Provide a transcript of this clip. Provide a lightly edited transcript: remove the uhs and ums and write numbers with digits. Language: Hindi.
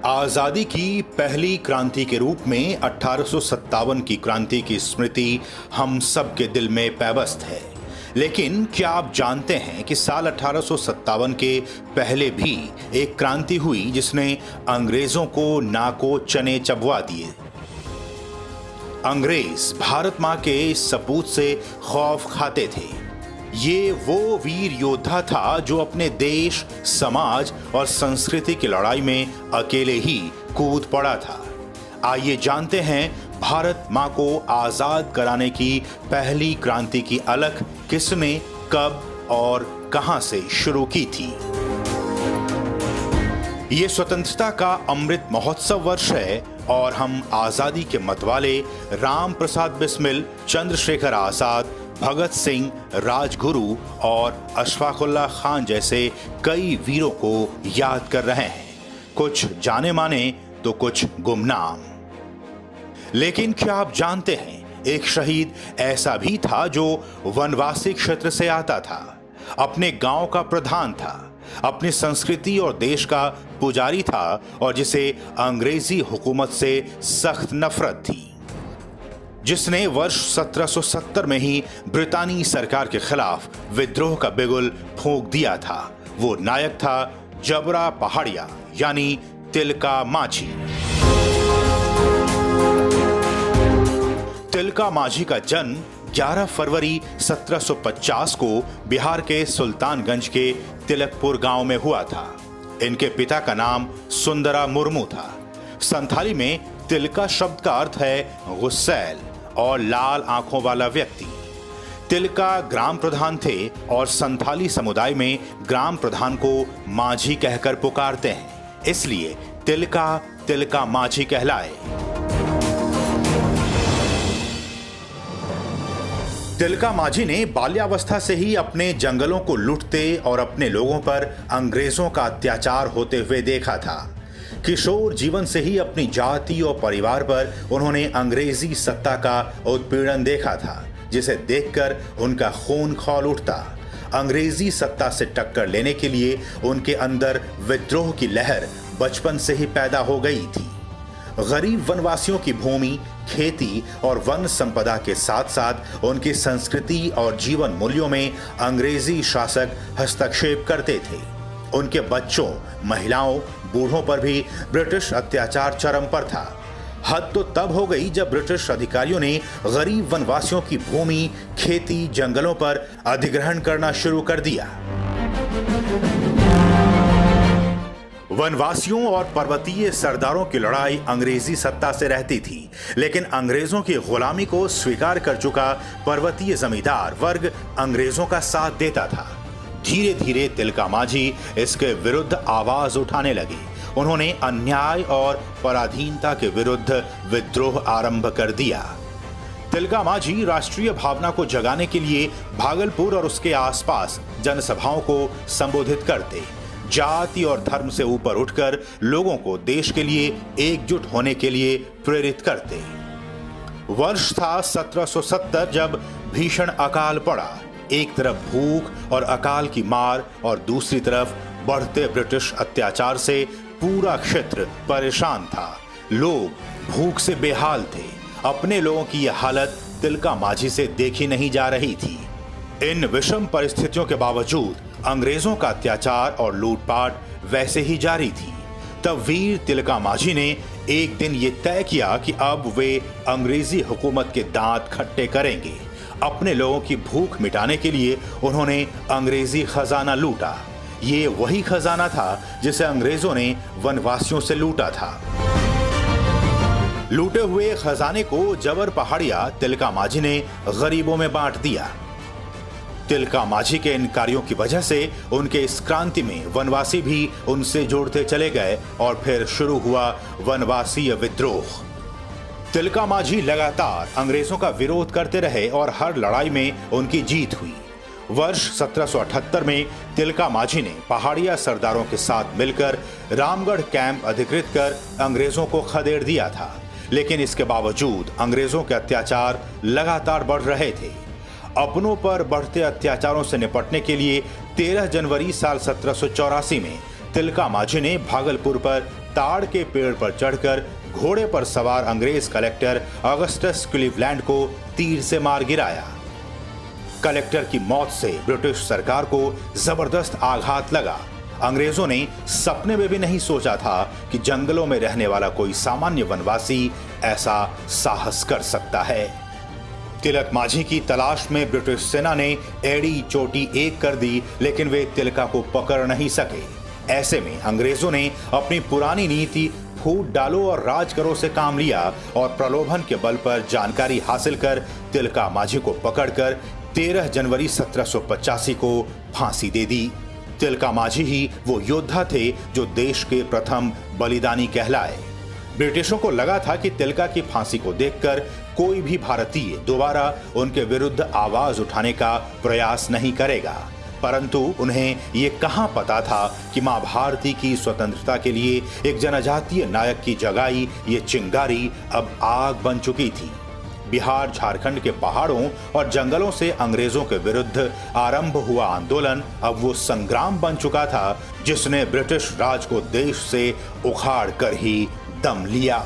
आजादी की पहली क्रांति के रूप में 1857 की क्रांति की स्मृति हम सब के दिल में पैबस्त है। लेकिन क्या आप जानते हैं कि साल 1857 के पहले भी एक क्रांति हुई जिसने अंग्रेजों को नाको चने चबवा दिए। अंग्रेज भारत मां के इस सपूत से खौफ खाते थे। ये वो वीर योद्धा था जो अपने देश, समाज और संस्कृति की लड़ाई में अकेले ही कूद पड़ा था। आइए जानते हैं भारत मां को आजाद कराने की पहली क्रांति की अलख किसने, कब और कहां से शुरू की थी। ये स्वतंत्रता का अमृत महोत्सव वर्ष है और हम आजादी के मतवाले राम प्रसाद बिस्मिल, चंद्रशेखर आजाद, भगत सिंह, राजगुरु और अशफाकुल्लाह खान जैसे कई वीरों को याद कर रहे हैं। कुछ जाने माने तो कुछ गुमनाम। लेकिन क्या आप जानते हैं, एक शहीद ऐसा भी था जो वनवासी क्षेत्र से आता था, अपने गांव का प्रधान था, अपनी संस्कृति और देश का पुजारी था और जिसे अंग्रेजी हुकूमत से सख्त नफरत थी, जिसने वर्ष 1770 में ही ब्रितानी सरकार के खिलाफ विद्रोह का बिगुल फूंक दिया था। वो नायक था जबरा पहाड़िया यानी तिलका माझी। तिलका माझी का जन्म 11 फरवरी 1750 को बिहार के सुल्तानगंज के तिलकपुर गांव में हुआ था। इनके पिता का नाम सुंदरा मुर्मू था। संथाली में तिलका शब्द का अर्थ है गुस्सैल और लाल आंखों वाला व्यक्ति। तिलका ग्राम प्रधान थे और संथाली समुदाय में ग्राम प्रधान को माझी कहकर पुकारते हैं, इसलिए तिलका माझी कहलाए। तिलका माझी ने बाल्यावस्था से ही अपने जंगलों को लूटते और अपने लोगों पर अंग्रेजों का अत्याचार होते हुए देखा था। किशोर जीवन से ही अपनी जाति और परिवार पर उन्होंने अंग्रेजी सत्ता का उत्पीड़न देखा था, जिसे देखकर उनका खून खौल उठता। अंग्रेजी सत्ता से टक्कर लेने के लिए उनके अंदर विद्रोह की लहर बचपन से ही पैदा हो गई थी। गरीब वनवासियों की भूमि, खेती और वन संपदा के साथ साथ उनकी संस्कृति और जीवन मूल्यों में अंग्रेजी शासक हस्तक्षेप करते थे। उनके बच्चों, महिलाओं, बूढ़ों पर भी ब्रिटिश अत्याचार चरम पर था। हद तो तब हो गई जब ब्रिटिश अधिकारियों ने गरीब वनवासियों की भूमि, खेती, जंगलों पर अधिग्रहण करना शुरू कर दिया। वनवासियों और पर्वतीय सरदारों की लड़ाई अंग्रेजी सत्ता से रहती थी, लेकिन अंग्रेजों की गुलामी को स्वीकार कर चुका पर्वतीय जमींदार वर्ग अंग्रेजों का साथ देता था। धीरे धीरे तिलका माझी इसके विरुद्ध आवाज उठाने लगे। उन्होंने अन्याय और पराधीनता के विरुद्ध विद्रोह आरंभ कर दिया। तिलका माझी राष्ट्रीय भावना को जगाने के लिए भागलपुर और उसके आसपास जनसभाओं को संबोधित करते, जाति और धर्म से ऊपर उठकर लोगों को देश के लिए एकजुट होने के लिए प्रेरित करते। वर्ष था 1770 जब भीषण अकाल पड़ा। एक तरफ भूख और अकाल की मार और दूसरी तरफ बढ़ते ब्रिटिश अत्याचार से पूरा क्षेत्र परेशान था। लोग भूख से बेहाल थे। अपने लोगों की यह हालत तिलका माझी से देखी नहीं जा रही थी। इन विषम परिस्थितियों के बावजूद अंग्रेजों का अत्याचार और लूटपाट वैसे ही जारी थी। तब वीर तिलका माझी ने एक दिन ये तय किया कि अब वे अंग्रेजी हुकूमत के दांत खट्टे करेंगे। अपने लोगों की भूख मिटाने के लिए उन्होंने अंग्रेजी खजाना लूटा। ये वही खजाना था जिसे अंग्रेजों ने वनवासियों से लूटा था। लूटे हुए खजाने को जबर पहाड़िया तिलका माझी ने गरीबों में बांट दिया। तिलका माझी के इन कार्यों की वजह से उनके इस क्रांति में वनवासी भी उनसे जुड़ते चले गए और फिर शुरू हुआ वनवासीय विद्रोह। तिलका माझी लगातार अंग्रेजों का विरोध करते रहे और हर लड़ाई में उनकी जीत हुई। वर्ष 1778 में तिलका माझी ने पहाड़िया सरदारों के साथ मिलकर रामगढ़ कैंप अधिकृत कर अंग्रेजों को खदेड़ दिया था, लेकिन इसके बावजूद अंग्रेजों के अत्याचार लगातार बढ़ रहे थे। अपनों पर बढ़ते अत्याचारों से निपटने के लिए 13 जनवरी साल 1784 में तिलका माझी ने भागलपुर पर ताड़ के पेड़ पर चढ़कर घोड़े पर सवार अंग्रेज कलेक्टर ऑगस्टस क्लीवलैंड को तीर से मार गिराया। कलेक्टर की मौत से ब्रिटिश सरकार को जबरदस्त आघात लगा। अंग्रेजों ने सपने में भी नहीं सोचा था कि जंगलों में रहने वाला कोई सामान्य वनवासी ऐसा साहस कर सकता है। तिलक माझी की तलाश में ब्रिटिश सेना ने एड़ी चोटी एक कर दी, लेकिन वे तिलका को पकड़ नहीं सके। ऐसे में अंग्रेजों ने अपनी पुरानी नीति फूट डालो और राज करो से काम लिया और प्रलोभन के बल पर जानकारी हासिल कर तिलका माझी को पकड़कर 13 जनवरी 1785 को फांसी दे दी। तिलका माझी ही वो योद्धा थे जो देश के प्रथम बलिदानी कहलाए। ब्रिटिशों को लगा था कि तिलका की फांसी को देखकर कोई भी भारतीय दोबारा उनके विरुद्ध आवाज उठाने का प्रयास नहीं करेगा, परंतु उन्हें ये कहां पता था कि मां भारती की स्वतंत्रता के लिए एक जनजातीय नायक की जगाई ये चिंगारी अब आग बन चुकी थी। बिहार झारखंड के पहाड़ों और जंगलों से अंग्रेजों के विरुद्ध आरंभ हुआ आंदोलन अब वो संग्राम बन चुका था जिसने ब्रिटिश राज को देश से उखाड़ कर ही दम लिया।